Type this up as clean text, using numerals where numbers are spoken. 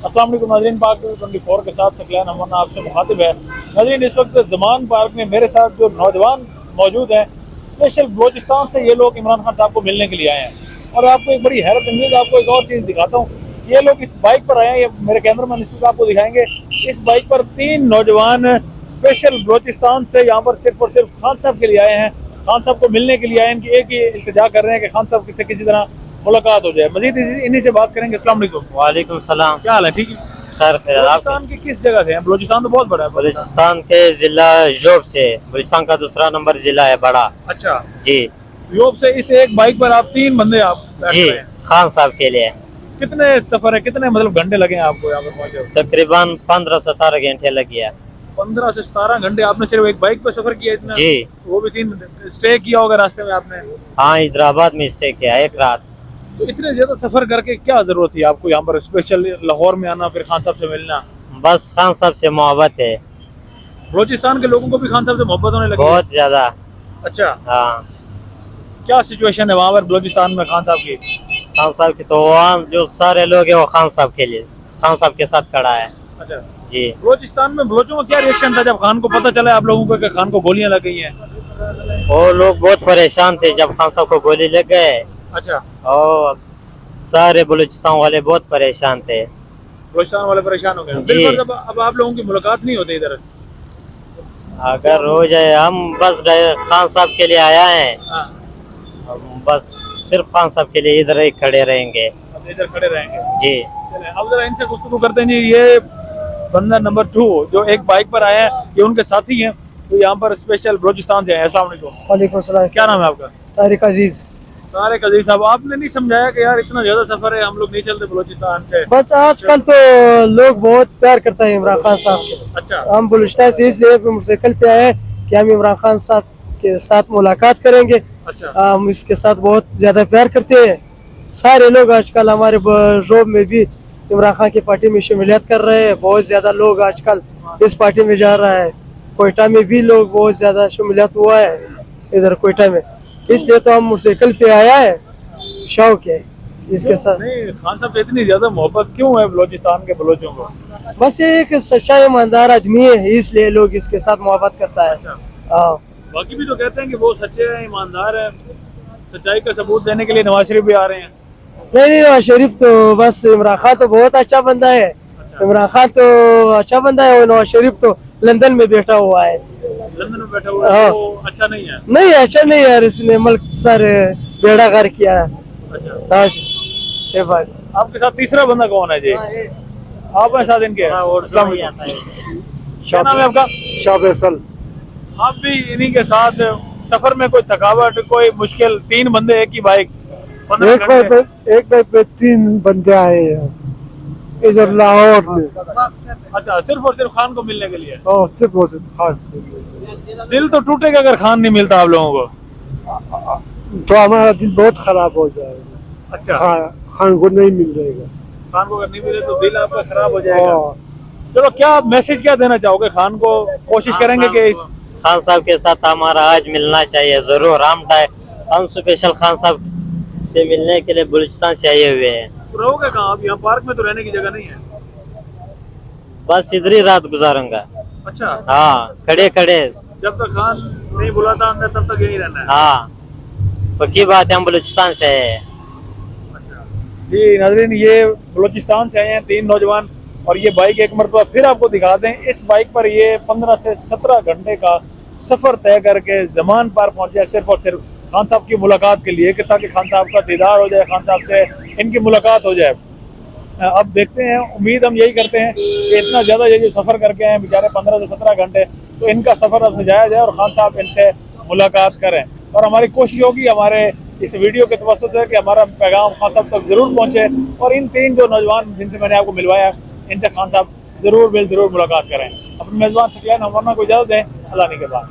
अस्सलाम वालेकुम नाज़रीन, पाक 24 के साथ सकलैन अमन आपसे मुखातिब है। नाज़रीन, इस वक्त ज़मान पार्क में मेरे साथ जो नौजवान मौजूद हैं, स्पेशल बलूचिस्तान से ये लोग इमरान खान साहब को मिलने के लिए आए हैं। और आपको एक बड़ी हैरत अंगेज़ आपको एक और चीज़ दिखाता हूँ। ये लोग इस बाइक पर आए हैं, ये मेरे कैमरामैन इस वक्त आपको दिखाएंगे। इस बाइक पर 3 नौजवान स्पेशल बलूचिस्तान से यहाँ पर सिर्फ और सिर्फ खान साहब के लिए आए हैं, खान साहब को मिलने के लिए आए हैं। इनकी एक ही इल्तिजा कर रहे हैं कि खान साहब से किसी तरह मुलाकात हो जाए। मजीद इन्हीं से बात करेंगे। अस्सलाम वालेकुम। वालेकुम सलाम। क्या हाल है? ठीक है। खैर खैर। आप बलूचिस्तान की किस जगह से हैं? बलूचिस्तान तो बहुत बड़ा है। बलूचिस्तान के जिला जोब से, बलूचिस्तान का दूसरा नंबर जिला है बड़ा। अच्छा जी योग से इस एक बाइक पर आप 3 बंदे आप बैठ जी रहे हैं। खान साहब के लिए कितने सफर है, कितने मतलब घंटे लगे हैं आपको यहाँ पर पहुंचे? तकरीबन 15-17 घंटे लग गया। 15 से 17 घंटे आपने सिर्फ एक बाइक पर सफर किया इतना? जी। वो भी 3 स्टे किया होगा रास्ते में आपने? हाँ, हैदराबाद में स्टे किया एक रात। तो इतने ज्यादा सफर करके क्या जरूरत थी आपको यहाँ पर स्पेशल लाहौर में आना, फिर खान साहब से मिलना? बस खान साहब से मोहब्बत है बलूचिस्तान के लोगों को भी खान साहब से मोहब्बत होने लगी है? बहुत ज्यादा। अच्छा, हाँ, क्या सिचुएशन है वहाँ पर बलूचिस्तान में खान साहब की? खान साहब की तो वहाँ जो सारे लोग हैं वो खान साहब के लिए, खान साहब के साथ खड़ा है। अच्छा, जी। बलूचिस्तान में बलोचों का क्या रिएक्शन था जब खान को पता चला आप लोगों को कि खान को गोलियां लग गई हैं? वो लोग बहुत परेशान थे जब खान साहब को गोली लग गए, अच्छा, और सारे बलूचिस्तान वाले बहुत परेशान थे। बलूचिस्तान वाले परेशान हो गए। जी। फिर मतलब अब आप लोगों की मुलाकात नहीं होती इधर? अगर हो जाए, हम बस खान साहब के लिए आया है, हाँ, हम बस सिर्फ खान साहब के लिए इधर ही खड़े रहेंगे। अब इधर खड़े रहेंगे। जी। चलें, अब जरा इनसे गुफ्तगू करते हैं जी। ये बंदा नंबर 2 जो एक बाइक पर आया है, ये उनके साथी हैं, तो यहाँ पर स्पेशल बलूचिस्तान से आए हैं। अस्सलाम वालेकुम। वालेकुम सलाम। क्या नाम है आपका? तारिक अजीज। तारिक अजीज साहब, आपने नहीं समझाया कि यार इतना ज्यादा सफर है, हम लोग नहीं चलते बलूचिस्तान से? बस आजकल तो लोग बहुत प्यार करता है इमरान खान साहब के। अच्छा, हम बलूचिस्तान से इसलिए मोटरसाइकिल पे आए हैं कि हम इमरान खान साहब के साथ मुलाकात करेंगे। अच्छा, हम इसके साथ बहुत ज्यादा प्यार करते हैं। सारे लोग आजकल हमारे जोब में भी इमरान खान की पार्टी में शमूलियत कर रहे हैं। बहुत ज्यादा लोग आजकल इस पार्टी में जा रहा है। कोयटा में भी लोग बहुत ज्यादा शमूलियत हुआ है इधर कोयटा में, इसलिए तो हम मोटरसाइकिल पे आया है। शौक है इसके साथ। नहीं, खान साहब से इतनी ज्यादा मोहब्बत क्यों है बलूचिस्तान के बलोचों को? बस ये एक सच्चा ईमानदार आदमी है, इसलिए लोग इसके साथ मोहब्बत करता है। अच्छा, हाँ। बाकी भी तो कहते हैं कि वो सच्चे हैं, ईमानदार हैं। सच्चाई का सबूत देने के लिए नवाज शरीफ भी आ रहे हैं। नहीं नवाज शरीफ तो बस, इमरान खान तो बहुत अच्छा बंदा है। अच्छा, इमरान खान तो अच्छा बंदा है, और नवाज शरीफ तो लंदन में बैठा हुआ है। लंदन में बैठा हुआ है, हाँ। तो अच्छा नहीं है। नहीं अच्छा नहीं यार, इसने मुल्क सर बेड़ा गर्क किया है। अच्छा, हाँ जी, ये बात। आपके साथ तीसरा बंदा कौन है जी? आप हैं साथ इनके? अस्सलाम वालेकुम। क्या नाम है आपका? शाह। आप भी इन्हीं के साथ सफर में कोई थकावट, कोई मुश्किल? 3 बंदे एक ही बाइक, 15 घंटे। एक बाइक पे 3 बंदे आए हैं इधर लाहौर में। अच्छा, सिर्फ और सिर्फ खान को मिलने के लिए? और सिर्फ और सिर्फ खान। दिल तो टूटेगा अगर खान नहीं मिलता आप लोगों को। तो हमारा दिल बहुत खराब हो जाएगा। अच्छा, खान को नहीं मिल जाएगा। खान को अगर नहीं मिले तो दिल आपका खराब हो जाएगा। हाँ। चलो, क्या मैसेज क्या देना चाहोगे खान को? कोशिश करेंगे कि इस खान साहब के साथ हमारा आज मिलना चाहिए जरूर। हम स्पेशल खान साहब से मिलने के लिए बलूचिस्तान से आए हुए हैं। रहोगे कहाँ? आप यहाँ पार्क में तो रहने की जगह नहीं है? बस इधर ही रात गुजारूंगा। अच्छा, हाँ, खड़े खड़े। जब तक खान नहीं बुलाता अंदर तब तक यही रहना है? हाँ, पक्की बात है, हम बलूचिस्तान से आए हैं। अच्छा जी। नाज़रीन, ये बलूचिस्तान से आए हैं 3 नौजवान, और ये बाइक एक मरतबा फिर आपको दिखा दें। इस बाइक पर ये 15 से 17 घंटे का सफ़र तय करके ज़मान पर पहुंचे सिर्फ और सिर्फ खान साहब की मुलाकात के लिए, कि ताकि खान साहब का दीदार हो जाए, खान साहब से इनकी मुलाकात हो जाए। अब देखते हैं, उम्मीद हम यही करते हैं कि इतना ज़्यादा ये जो सफ़र करके आए बेचारे 15 से 17 घंटे, तो इनका सफ़र अब सजाया जाए और खान साहब इनसे मुलाकात करें। और हमारी कोशिश होगी हमारे इस वीडियो के तवस्सुत है कि हमारा पैगाम खान साहब तक ज़रूर पहुँचे, और इन 3 जो नौजवान जिनसे मैंने आपको मिलवाया, इनसे खान साहब ज़रूर मुलाकात करें। अपने मेज़बान सकलैन अमन को इजाज़त दें। अल्लाह ने के बाद।